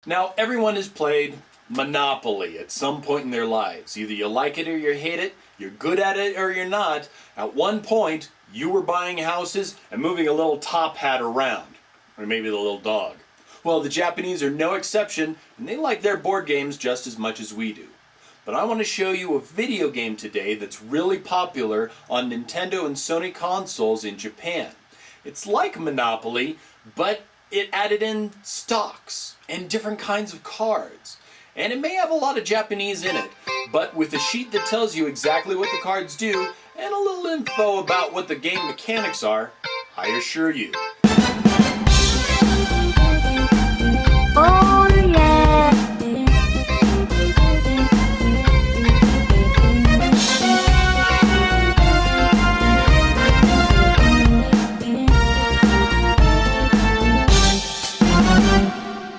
Now, everyone has played Monopoly at some point in their lives. Either you like it or you hate it, you're good at it or you're not. At one point, you were buying houses and moving a little top hat around. Or maybe the little dog. Well, the Japanese are no exception, and they like their board games just as much as we do. But I want to show you a video game today that's really popular on Nintendo and Sony consoles in Japan. It's like Monopoly, but it added in stocks and different kinds of cards. And it may have a lot of Japanese in it, but with a sheet that tells you exactly what the cards do and a little info about what the game mechanics are, I assure you. Oh yeah!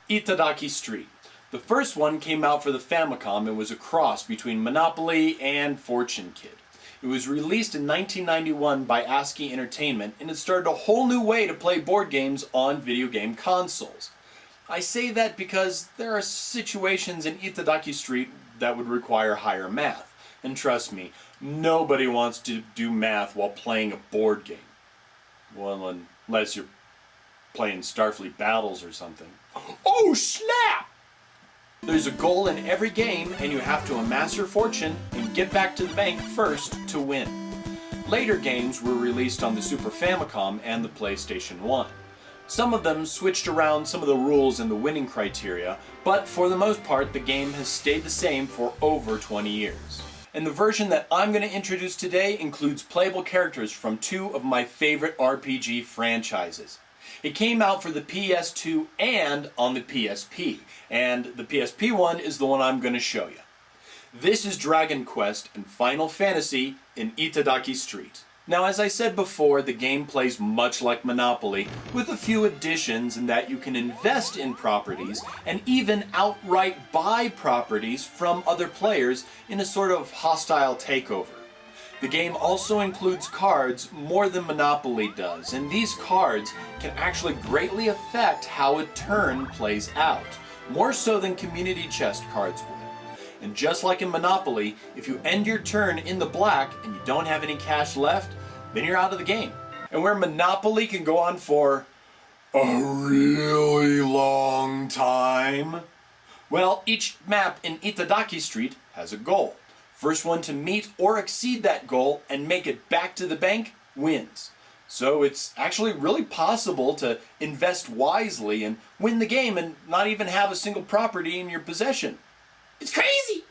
Itadaki Street. The first one came out for the Famicom and was a cross between Monopoly and Fortune Kid. It was released in 1991 by ASCII Entertainment, and it started a whole new way to play board games on video game consoles. I say that because there are situations in Itadaki Street that would require higher math. And trust me, nobody wants to do math while playing a board game. Well, unless you're playing Starfleet Battles or something. Oh snap! There's a goal in every game, and you have to amass your fortune and get back to the bank first to win. Later games were released on the Super Famicom and the PlayStation 1. Some of them switched around some of the rules and the winning criteria, but for the most part the game has stayed the same for over 20 years. And the version that I'm going to introduce today includes playable characters from two of my favorite RPG franchises. It came out for the PS2 and on the PSP, and the PSP one is the one I'm going to show you. This is Dragon Quest and Final Fantasy in Itadaki Street. Now, as I said before, the game plays much like Monopoly, with a few additions in that you can invest in properties and even outright buy properties from other players in a sort of hostile takeover. The game also includes cards more than Monopoly does, and these cards can actually greatly affect how a turn plays out, more so than community chest cards would. And just like in Monopoly, if you end your turn in the black and you don't have any cash left, then you're out of the game. And where Monopoly can go on for a really long time, well, each map in Itadaki Street has a goal. First one to meet or exceed that goal and make it back to the bank wins. So it's actually really possible to invest wisely and win the game and not even have a single property in your possession. It's crazy!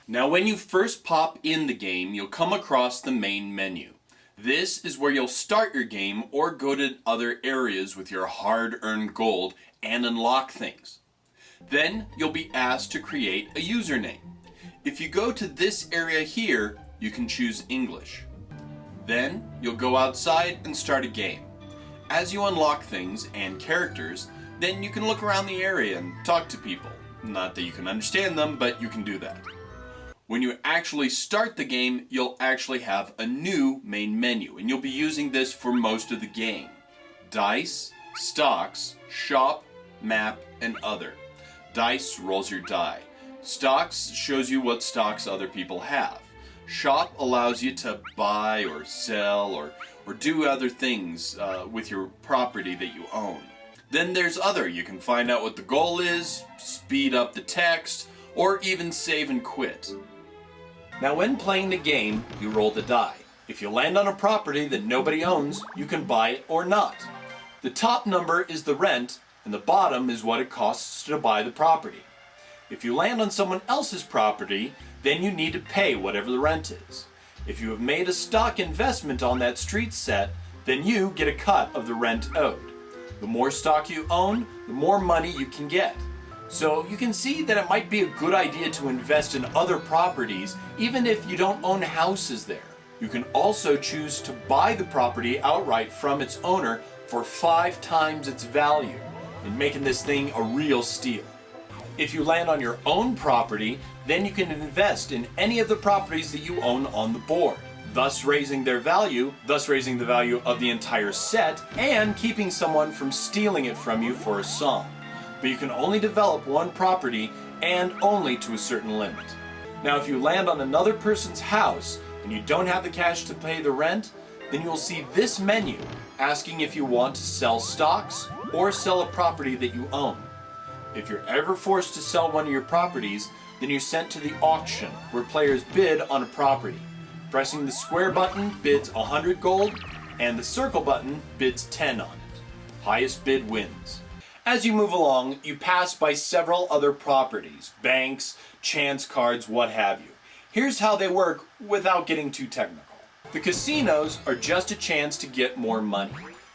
Now, when you first pop in the game, you'll come across the main menu. This is where you'll start your game or go to other areas with your hard-earned gold and unlock things. Then you'll be asked to create a username. If you go to this area here, you can choose English. Then you'll go outside and start a game. As you unlock things and characters, then you can look around the area and talk to people. Not that you can understand them, but you can do that. When you actually start the game, you'll actually have a new main menu, and you'll be using this for most of the game. Dice, stocks, shop, map, and other. Dice rolls your die. Stocks shows you what stocks other people have. Shop allows you to buy or sell or do other things with your property that you own. Then there's other. You can find out what the goal is, speed up the text, or even save and quit. Now, when playing the game, you roll the die. If you land on a property that nobody owns, you can buy it or not. The top number is the rent, and the bottom is what it costs to buy the property. If you land on someone else's property, then you need to pay whatever the rent is. If you have made a stock investment on that street set, then you get a cut of the rent owed. The more stock you own, the more money you can get. So you can see that it might be a good idea to invest in other properties even if you don't own houses there. You can also choose to buy the property outright from its owner for 5 times its value, and making this thing a real steal. If you land on your own property, then you can invest in any of the properties that you own on the board, thus raising their value, thus raising the value of the entire set, and keeping someone from stealing it from you for a song. but you can only develop one property and only to a certain limit. Now if you land on another person's house and you don't have the cash to pay the rent, then you will see this menu asking if you want to sell stocks or sell a property that you own. If you're ever forced to sell one of your properties, then you're sent to the auction where players bid on a property. Pressing the square button bids 100 gold and the circle button bids 10 on it. Highest bid wins. As you move along, you pass by several other properties, banks, chance cards, what have you. Here's how they work without getting too technical. The casinos are just a chance to get more money.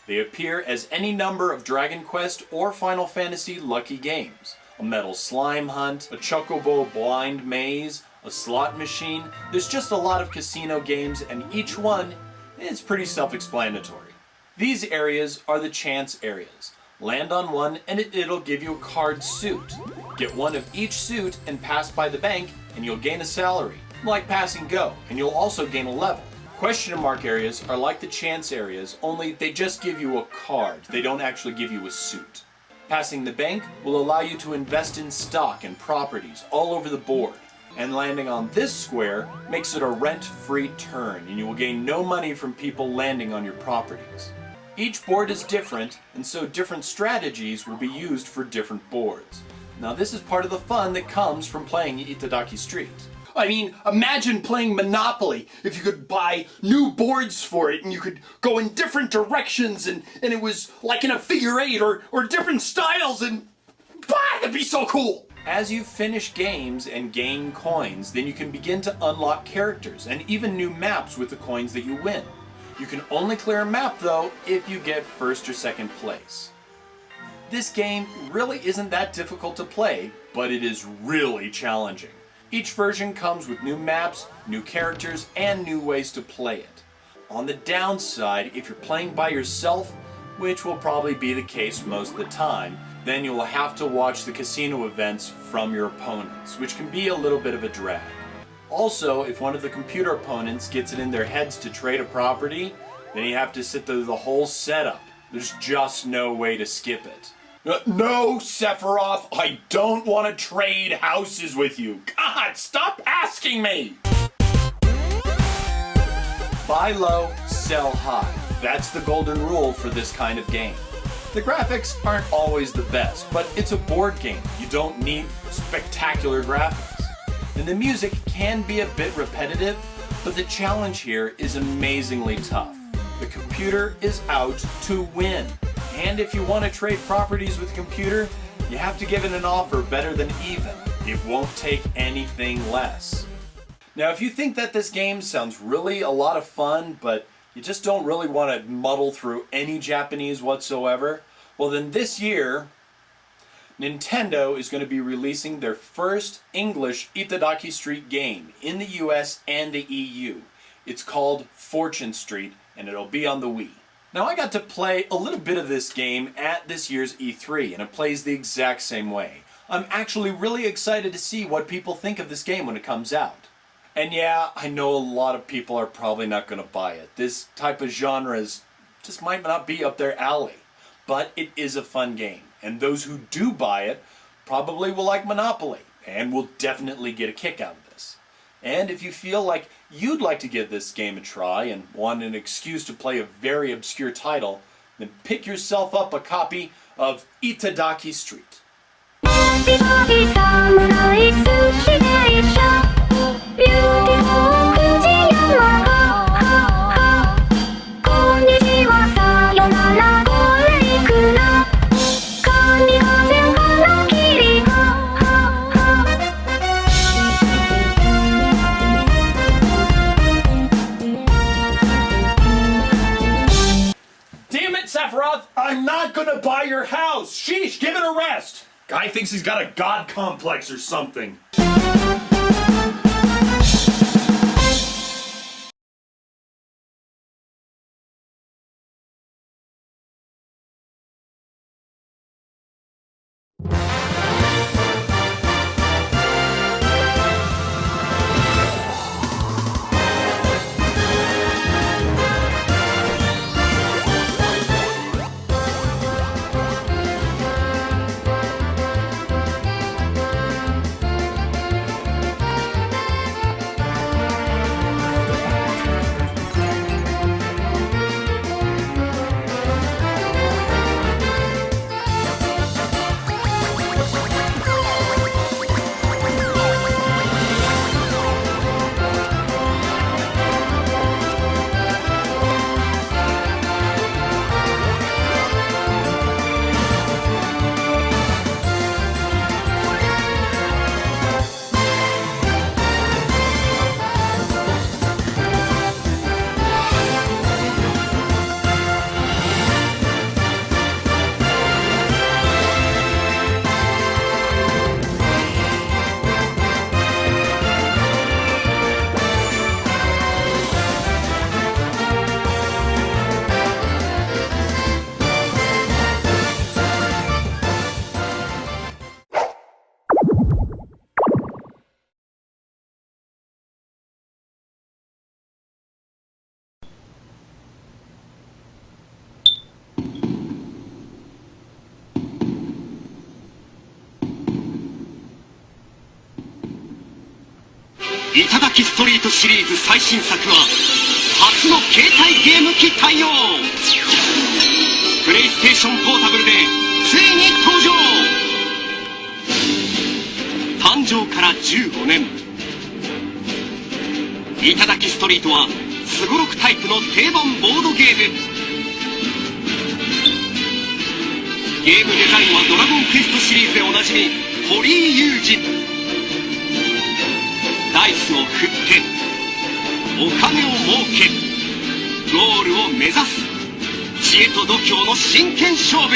They appear as any number of Dragon Quest or Final Fantasy lucky games. A metal slime hunt, a chocobo blind maze, a slot machine. There's just a lot of casino games and each one is pretty self-explanatory. These areas are the chance areas. Land on one and it'll give you a card suit. Get one of each suit and pass by the bank and you'll gain a salary, like pass and go, and you'll also gain a level. Question mark areas are like the chance areas, only they just give you a card. They don't actually give you a suit. Passing the bank will allow you to invest in stock and properties all over the board. And landing on this square makes it a rent-free turn, and you will gain no money from people landing on your properties. Each board is different, and so different strategies will be used for different boards. Now this is part of the fun that comes from playing Itadaki Street. I mean, imagine playing Monopoly if you could buy new boards for it and you could go in different directions and it was like in a figure eight or different styles and that'd be so cool! As you finish games and gain coins, then you can begin to unlock characters and even new maps with the coins that you win. You can only clear a map though if you get first or second place. This game really isn't that difficult to play, but it is really challenging. Each version comes with new maps, new characters, and new ways to play it. On the downside, if you're playing by yourself, which will probably be the case most of the time, then you will have to watch the casino events from your opponents, which can be a little bit of a drag. Also, if one of the computer opponents gets it in their heads to trade a property, then you have to sit through the whole setup. There's just no way to skip it. No, Sephiroth, I don't want to trade houses with you. God, stop asking me! Buy low, sell high. That's the golden rule for this kind of game. The graphics aren't always the best, but it's a board game. You don't need spectacular graphics. And the music can be a bit repetitive, but the challenge here is amazingly tough. The computer is out to win. And if you want to trade properties with a computer, you have to give it an offer better than even. It won't take anything less. Now, if you think that this game sounds really a lot of fun, but you just don't really want to muddle through any Japanese whatsoever, well then this year, Nintendo is going to be releasing their first English Itadaki Street game in the US and the EU. It's called Fortune Street, and it'll be on the Wii. Now I got to play a little bit of this game at this year's E3, and it plays the exact same way. I'm actually really excited to see what people think of this game when it comes out. And yeah, I know a lot of people are probably not going to buy it. This type of genre just might not be up their alley. But it is a fun game, and those who do buy it probably will like Monopoly, and will definitely get a kick out of this. And if you feel like you'd like to give this game a try and want an excuse to play a very obscure title, then pick yourself up a copy of Itadaki Street. Damn it, Sephiroth! I'm not gonna buy your house! Sheesh, give it a rest! Guy thinks he's got a god complex or something. 頂ストリートシリーズ最新作は初の携帯ゲーム機対応。プレイステーションポータブルでついに登場。誕生から15年、頂ストリートはすごろくタイプの定番ボードゲーム。ゲームデザインはドラゴンクエストシリーズでおなじみ堀井雄二。ダイスを振ってお金を儲けゴールを目指す知恵と度胸の真剣勝負。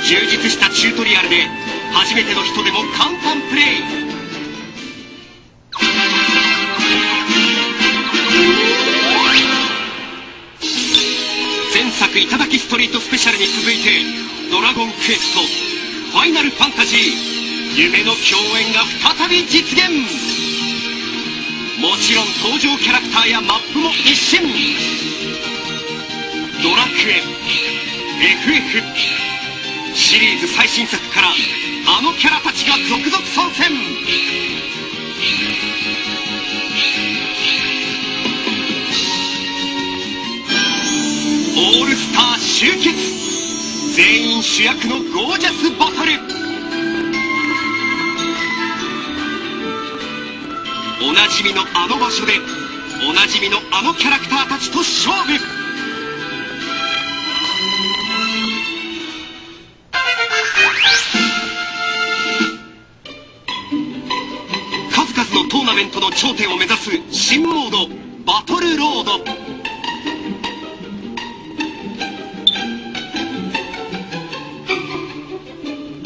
充実したチュートリアルで初めての人でも簡単プレイ。前作頂ストリートスペシャルに続いてドラゴンクエストファイナルファンタジー夢の共演が再び実現。もちろん登場キャラクターやマップも一新。ドラクエ FF シリーズ最新作からあのキャラたちが続々参戦。オールスター集結。全員主役のゴージャスバトル。おなじみのあの場所でおなじみのあのキャラクターたちと勝負。数々のトーナメントの頂点を目指す新モードバトルロード。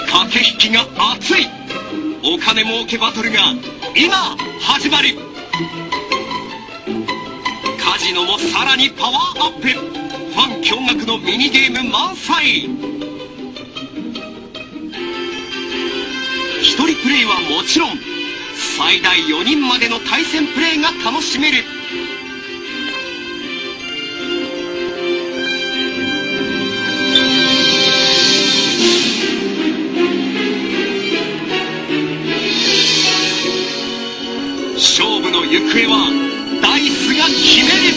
駆け引きが熱いお金儲けバトルが今始まる。カジノもさらにパワーアップ。ファン驚愕のミニゲーム満載。一人プレイはもちろん最大4人までの対戦プレイが楽しめる。勝負の行方はダイスが決める。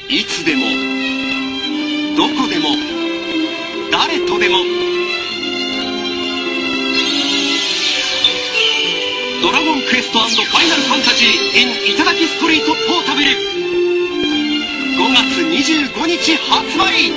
いつでもどこでも誰とでもドラゴンクエスト&ファイナルファンタジー in 頂ストリートポータブル5月25日発売。